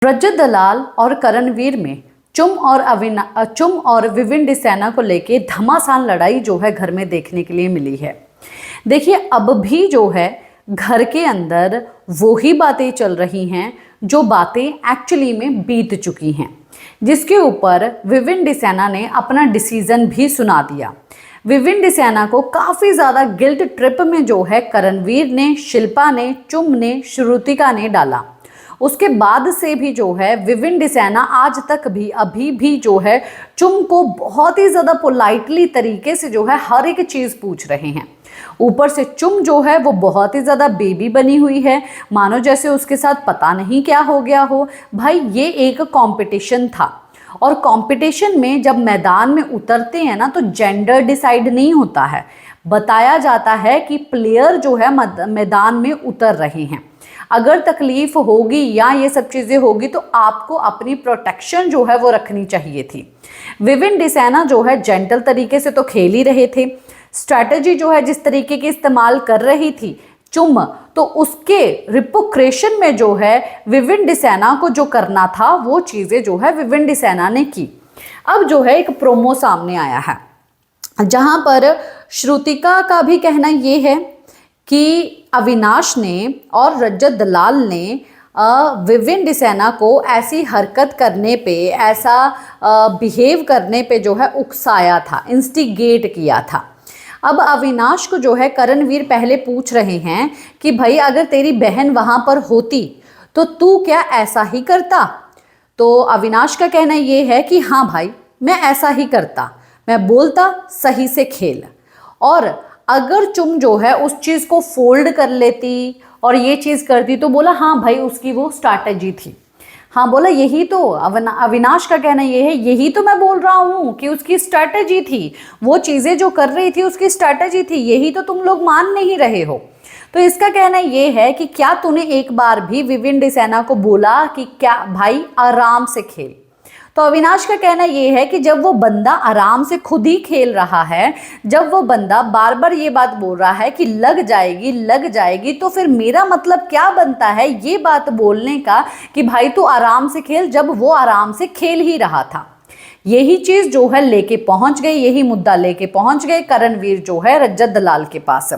रजत दलाल और करणवीर में चुम और विविन डिसैना को लेके घमासान लड़ाई जो है घर में देखने के लिए मिली है। देखिए, अब भी जो है घर के अंदर वो ही बातें चल रही हैं जो बातें एक्चुअली में बीत चुकी हैं, जिसके ऊपर विविन डिसैना ने अपना डिसीजन भी सुना दिया। विविन डिसैना को काफ़ी ज़्यादा गिल्ट ट्रिप में जो है करणवीर ने, शिल्पा ने, चुम ने, श्रुतिका ने डाला। उसके बाद से भी जो है विविन डिसैना आज तक भी अभी भी जो है चुम को बहुत ही ज़्यादा पोलाइटली तरीके से जो है हर एक चीज़ पूछ रहे हैं। ऊपर से चुम जो है वो बहुत ही ज़्यादा बेबी बनी हुई है, मानो जैसे उसके साथ पता नहीं क्या हो गया हो। भाई, ये एक कंपटीशन था और कंपटीशन में जब मैदान में उतरते हैं ना तो जेंडर डिसाइड नहीं होता है। बताया जाता है कि प्लेयर जो है मैदान में उतर रहे हैं, अगर तकलीफ होगी या ये सब चीज़ें होगी तो आपको अपनी प्रोटेक्शन जो है वो रखनी चाहिए थी। विविन डिसैना जो है जेंटल तरीके से तो खेल ही रहे थे, स्ट्रैटेजी जो है जिस तरीके की इस्तेमाल कर रही थी चुम, तो उसके रिपोक्रेशन में जो है विविन डिसैना को जो करना था वो चीज़ें जो है विविन डिसैना ने की। अब जो है एक प्रोमो सामने आया है जहाँ पर श्रुतिका का भी कहना ये है कि अविनाश ने और रजत दलाल ने विविन डिसैना को ऐसी हरकत करने पे, ऐसा बिहेव करने पे जो है उकसाया था, इंस्टिगेट किया था। अब अविनाश को जो है करणवीर पहले पूछ रहे हैं कि भाई अगर तेरी बहन वहाँ पर होती तो तू क्या ऐसा ही करता? तो अविनाश का कहना ये है कि हाँ भाई, मैं ऐसा ही करता, मैं बोलता सही से खेल। और अगर चुम जो है उस चीज़ को फोल्ड कर लेती और ये चीज़ करती तो बोला हाँ भाई उसकी वो स्ट्रैटेजी थी। हाँ बोला यही तो अविनाश का कहना ये है, यही तो मैं बोल रहा हूँ कि उसकी स्ट्रैटेजी थी, वो चीज़ें जो कर रही थी उसकी स्ट्रैटेजी थी, यही तो तुम लोग मान नहीं रहे हो। तो इसका कहना ये है कि क्या तूने एक बार भी विविन डिसैना को बोला कि क्या भाई आराम से खेल? तो अविनाश का कहना यह है कि जब वो बंदा आराम से खुद ही खेल रहा है, जब वो बंदा बार बार ये बात बोल रहा है कि लग जाएगी, तो फिर मेरा मतलब क्या बनता है ये बात बोलने का कि भाई तू आराम से खेल, जब वो आराम से खेल ही रहा था। यही चीज़ जो है लेके पहुंच गई, यही मुद्दा लेके पहुंच गए करणवीर जो है रजत दलाल के पास।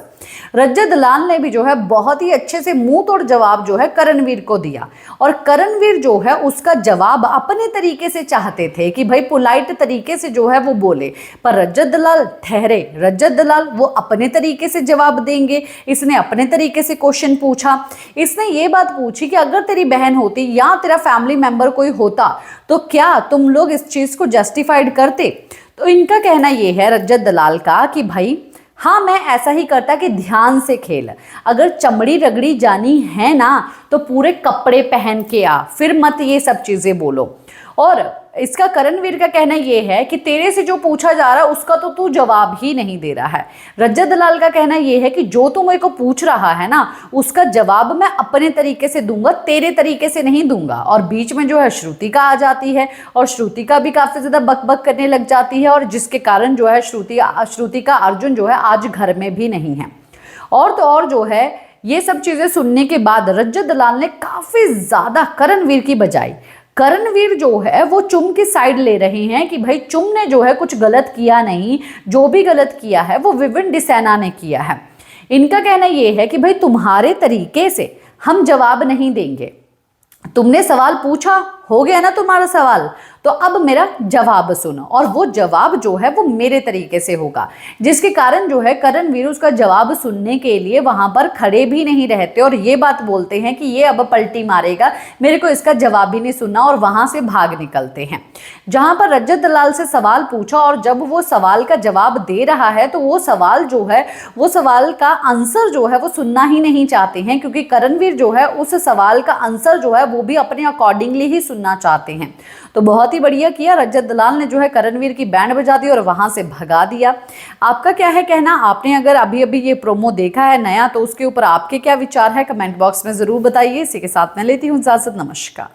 रजत दलाल ने भी जो है बहुत ही अच्छे से मुंह तोड़ जवाब जो है करणवीर को दिया और करणवीर जो है उसका जवाब अपने तरीके से चाहते थे कि भाई पोलाइट तरीके से जो है वो बोले, पर रजत दलाल ठहरे। रजत दलाल वो अपने तरीके से जवाब देंगे। इसने अपने तरीके से क्वेश्चन पूछा। इसने ये बात पूछी कि अगर तेरी बहन होती या तेरा फैमिली मेंबर कोई होता तो क्या तुम लोग इस चीज़ को जस्टिफाइड करते? तो इनका कहना यह है रजत दलाल का कि भाई हाँ, मैं ऐसा ही करता कि ध्यान से खेल, अगर चमड़ी रगड़ी जानी है ना तो पूरे कपड़े पहन के आ, फिर मत ये सब चीज़ें बोलो। और इसका करणवीर का कहना यह है कि तेरे से जो पूछा जा रहा है उसका तो तू जवाब ही नहीं दे रहा है। रजत दलाल का कहना यह है कि जो तू मेरे को पूछ रहा है ना उसका जवाब मैं अपने तरीके से दूंगा, तेरे तरीके से नहीं दूंगा। और बीच में जो है श्रुतिका आ जाती है और श्रुतिका भी काफ़ी ज़्यादा बकबक करने लग जाती है और जिसके कारण जो है श्रुतिका अर्जुन जो है आज घर में भी नहीं है। और तो और जो है ये सब चीज़ें सुनने के बाद रजत दलाल ने काफ़ी ज़्यादा करणवीर की बजाय करणवीर जो है वो चुम की साइड ले रहे हैं कि भाई चुम ने जो है कुछ गलत किया नहीं, जो भी गलत किया है वो विविन डिसैना ने किया है। इनका कहना ये है कि भाई तुम्हारे तरीके से हम जवाब नहीं देंगे, तुमने सवाल पूछा, हो गया ना तुम्हारा सवाल, तो अब मेरा जवाब सुनो। और वो जवाब जो है वो मेरे तरीके से होगा, जिसके कारण जो है करणवीर उसका जवाब सुनने के लिए वहां पर खड़े भी नहीं रहते और ये बात बोलते हैं कि ये अब पलटी मारेगा, मेरे को इसका जवाब ही नहीं सुनना, और वहां से भाग निकलते हैं। जहां पर रजत दलाल से सवाल पूछा और जब वो सवाल का जवाब दे रहा है तो वो सवाल जो है वो सवाल का आंसर जो है वो सुनना ही नहीं चाहते हैं, क्योंकि करणवीर जो है उस सवाल का आंसर जो है वो भी अपने अकॉर्डिंगली ही सुनना चाहते हैं। तो बहुत ही बढ़िया किया, रजत दलाल ने जो है करणवीर की बैंड बजा दी और वहां से भगा दिया। आपका क्या है कहना? आपने अगर अभी अभी ये प्रोमो देखा है नया तो उसके ऊपर आपके क्या विचार है कमेंट बॉक्स में जरूर बताइए। इसी के साथ मैं लेती हूँ इजाजत, नमस्कार।